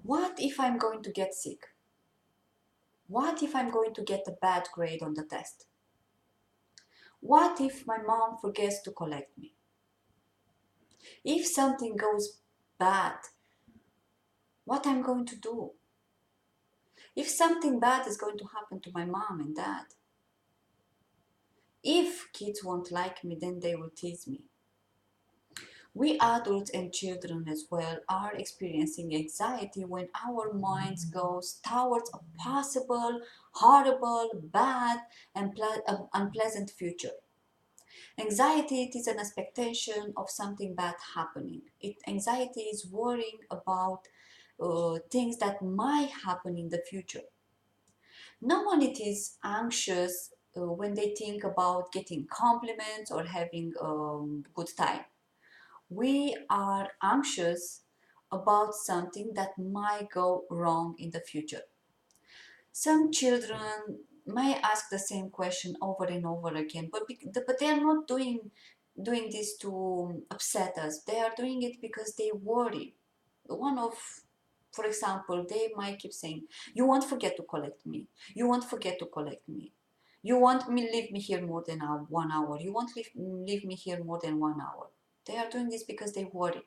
What if I'm going to get sick? What if I'm going to get a bad grade on the test? What if my mom forgets to collect me? If something goes bad, what I'm going to do? If something bad is going to happen to my mom and dad, if kids won't like me, then they will tease me. We adults and children as well are experiencing anxiety when our minds goes towards a possible, horrible, bad, and unpleasant future. Anxiety, it is an expectation of something bad happening. Anxiety is worrying about things that might happen in the future. No one it is anxious when they think about getting compliments or having a good time. We are anxious about something that might go wrong in the future. Some children may ask the same question over and over again, but they are not doing this to upset us. They are doing it because they worry. For example, they might keep saying, "You won't forget to collect me. You won't forget to collect me. You won't leave me here more than 1 hour. You won't leave me here more than 1 hour." They are doing this because they worry.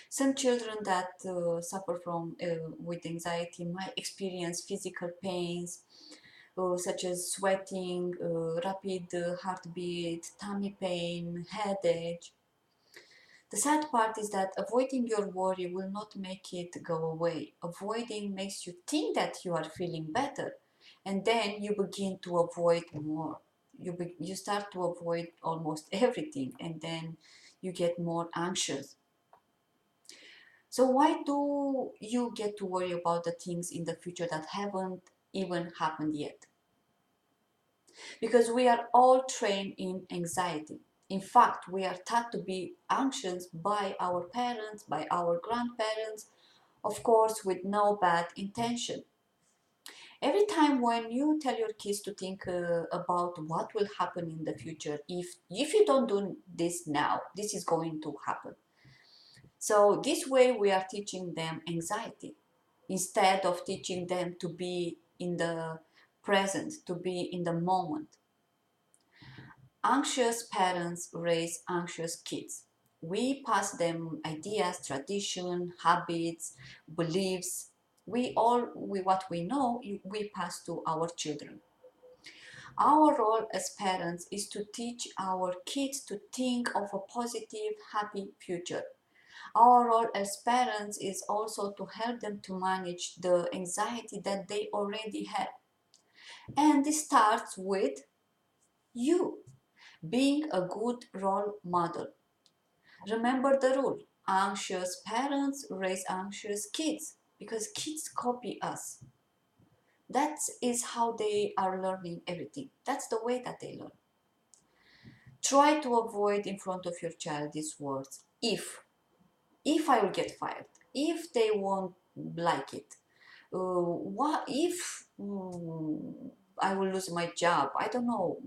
Some children that suffer from with anxiety might experience physical pains such as sweating, rapid heartbeat, tummy pain, headache. The sad part is that avoiding your worry will not make it go away. Avoiding makes you think that you are feeling better, and then you begin to avoid more. You start to avoid almost everything, and then you get more anxious. So why do you get to worry about the things in the future that haven't even happened yet? Because we are all trained in anxiety. In fact, we are taught to be anxious by our parents, by our grandparents, of course, with no bad intention. Every time when you tell your kids to think about what will happen in the future, if you don't do this now, this is going to happen. So this way we are teaching them anxiety instead of teaching them to be in the present, to be in the moment. Anxious parents raise anxious kids. We pass them ideas, tradition, habits, beliefs. What we know, we pass to our children. Our role as parents is to teach our kids to think of a positive, happy future. Our role as parents is also to help them to manage the anxiety that they already have. And this starts with you being a good role model. Remember the rule: anxious parents raise anxious kids because kids copy us. That is how they are learning everything. That's the way that they learn. Try to avoid in front of your child these words: if I will get fired, if they won't like it, what if I will lose my job, I don't know.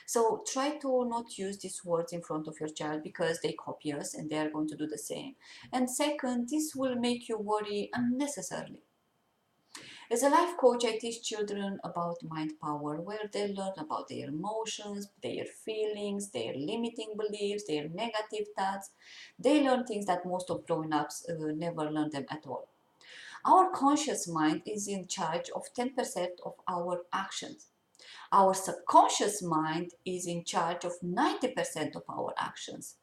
So try to not use these words in front of your child because they copy us and they are going to do the same. And second, this will make you worry unnecessarily. As a life coach, I teach children about mind power, where they learn about their emotions, their feelings, their limiting beliefs, their negative thoughts. They learn things that most of grown-ups never learn them at all. Our conscious mind is in charge of 10% of our actions. Our subconscious mind is in charge of 90% of our actions.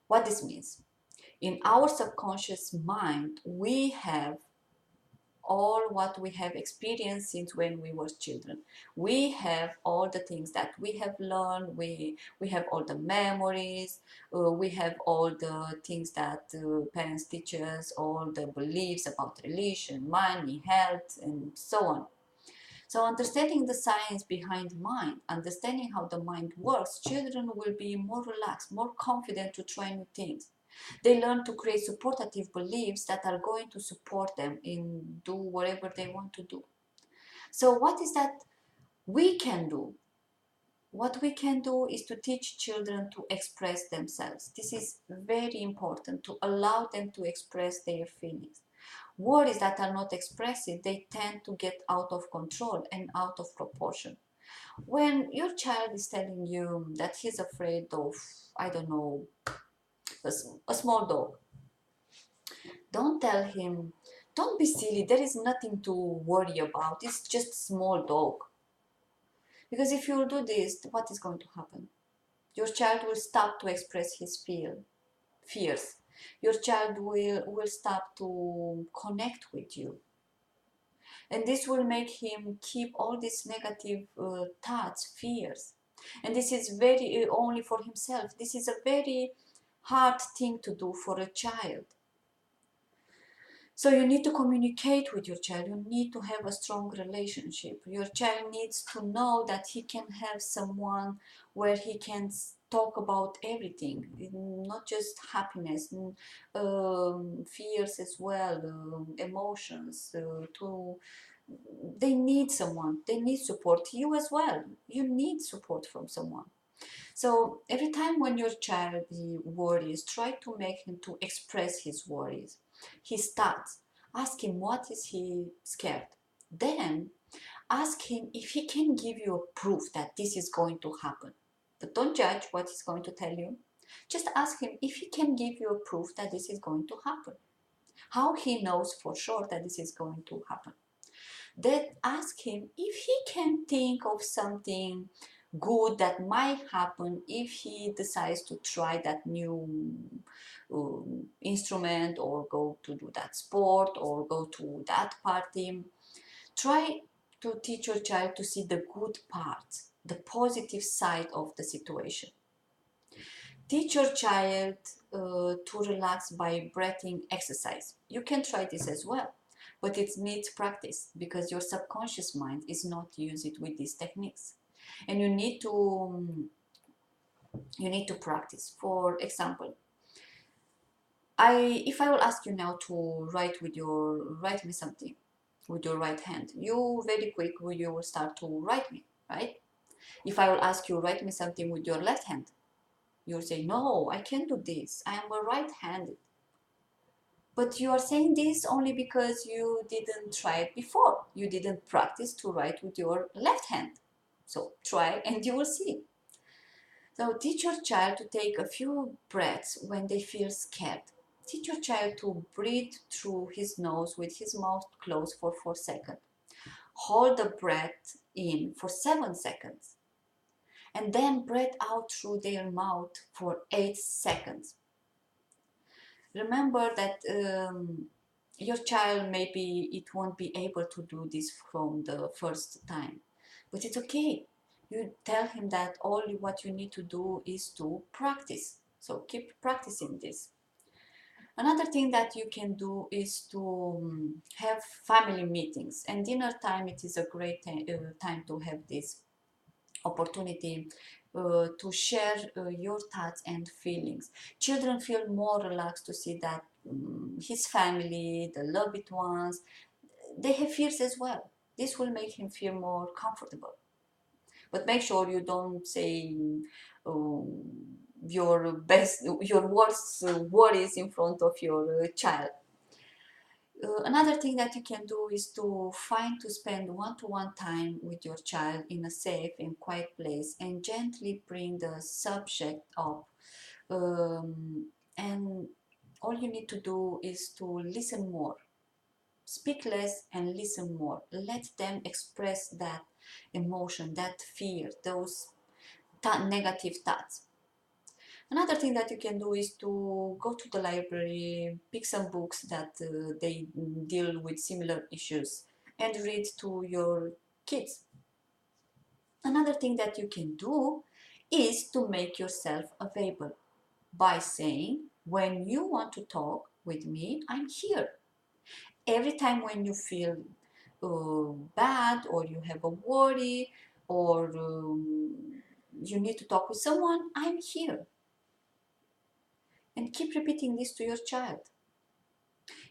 What this means? In our subconscious mind, we have all what we have experienced since when we were children. We have all the things that we have learned. We have all the memories. We have all the things that parents teach us, all the beliefs about religion, money, health, and so on. So understanding the science behind mind, understanding how the mind works, children will be more relaxed, more confident to try new things. They learn to create supportive beliefs that are going to support them in do whatever they want to do. So what is that we can do? What we can do is to teach children to express themselves. This is very important, to allow them to express their feelings. Worries that are not expressive, they tend to get out of control and out of proportion. When your child is telling you that he's afraid of, I don't know, a small dog, don't tell him, don't be silly, there is nothing to worry about, it's just a small dog. Because if you do this, what is going to happen? Your child will stop to express his fears. Your child will stop to connect with you. And this will make him keep all these negative thoughts, fears. And this is very only for himself. This is a very hard thing to do for a child. So you need to communicate with your child. You need to have a strong relationship. Your child needs to know that he can have someone where he can talk about everything, not just happiness, fears as well, emotions. They need someone. They need support. You as well. You need support from someone. So every time when your child worries, try to make him to express his worries, his thoughts. Ask him what is he scared. Then ask him if he can give you a proof that this is going to happen. But don't judge what he's going to tell you. Just ask him if he can give you a proof that this is going to happen. How he knows for sure that this is going to happen. Then ask him if he can think of something good that might happen if he decides to try that new instrument, or go to do that sport, or go to that party. Try to teach your child to see the good parts, the positive side of the situation. Teach your child to relax by breathing exercise. You can try this as well, but it needs practice because your subconscious mind is not used with these techniques, and you need to practice. For example, if I will ask you now to write me something with your right hand, you very quick you will start to write me, right? If I will ask you write me something with your left hand, you'll say, no, I can't do this, I am a right-handed. But you are saying this only because you didn't try it before. You didn't practice to write with your left hand. So try and you will see. So teach your child to take a few breaths when they feel scared. Teach your child to breathe through his nose with his mouth closed for 4 seconds. Hold the breath in for 7 seconds. And then breathe out through their mouth for 8 seconds. Remember that your child, maybe it won't be able to do this from the first time, but it's okay. You tell him that all what you need to do is to practice. So keep practicing this. Another thing that you can do is to have family meetings, and dinner time, it is a great time to have this opportunity to share your thoughts and feelings. Children feel more relaxed to see that his family, the loved ones, they have fears as well. This will make him feel more comfortable. But make sure you don't say your worst worries in front of your child. Another thing that you can do is to spend one-to-one time with your child in a safe and quiet place, and gently bring the subject up. And all you need to do is to listen more. Speak less and listen more. Let them express that emotion, that fear, those negative thoughts. Another thing that you can do is to go to the library, pick some books that they deal with similar issues, and read to your kids. Another thing that you can do is to make yourself available by saying, when you want to talk with me, I'm here. Every time when you feel bad, or you have a worry, or you need to talk with someone, I'm here. And keep repeating this to your child.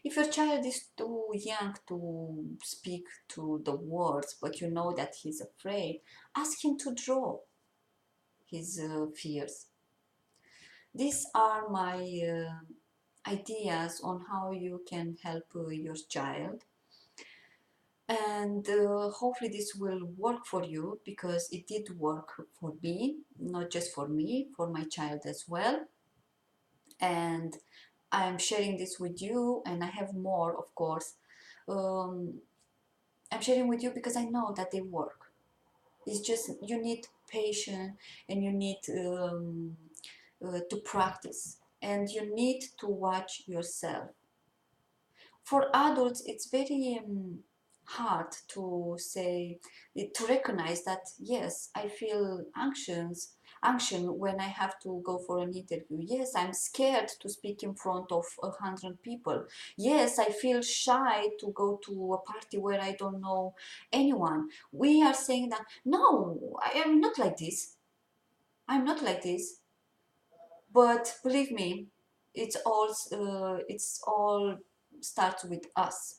If your child is too young to speak to the words, but you know that he's afraid, ask him to draw his fears. These are my ideas on how you can help your child. And hopefully this will work for you, because it did work for me, not just for me, for my child as well. And I'm sharing this with you, and I have more, of course. um, I'm sharing with you because I know that they work. It's just you need patience, and you need to practice, and you need to watch yourself. For adults, it's very hard to say, to recognize that yes, I feel anxious when I have to go for an interview. Yes, I'm scared to speak in front of 100 people. Yes, I feel shy to go to a party where I don't know anyone. We are saying that no, I am not like this. I'm not like this. But believe me, it's all starts with us.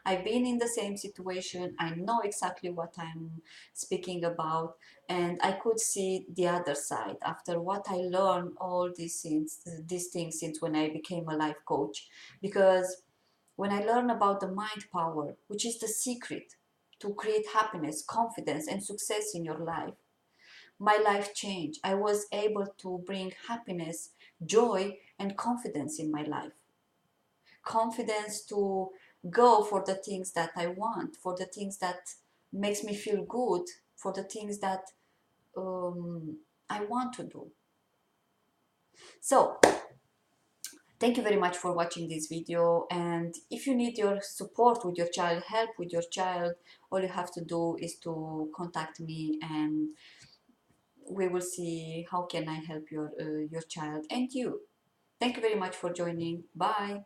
I've been in the same situation. I know exactly what I'm speaking about, and I could see the other side after what I learned all these things since when I became a life coach. Because when I learned about the mind power, which is the secret to create happiness, confidence, and success in your life, my life changed. I was able to bring happiness, joy, and confidence in my life. Confidence to go for the things that I want, for the things that makes me feel good, for the things that I want to do. So thank you very much for watching this video, and if you need your support with your child, help with your child, all you have to do is to contact me, and we will see how can I help your child and you. Thank you very much for joining. Bye.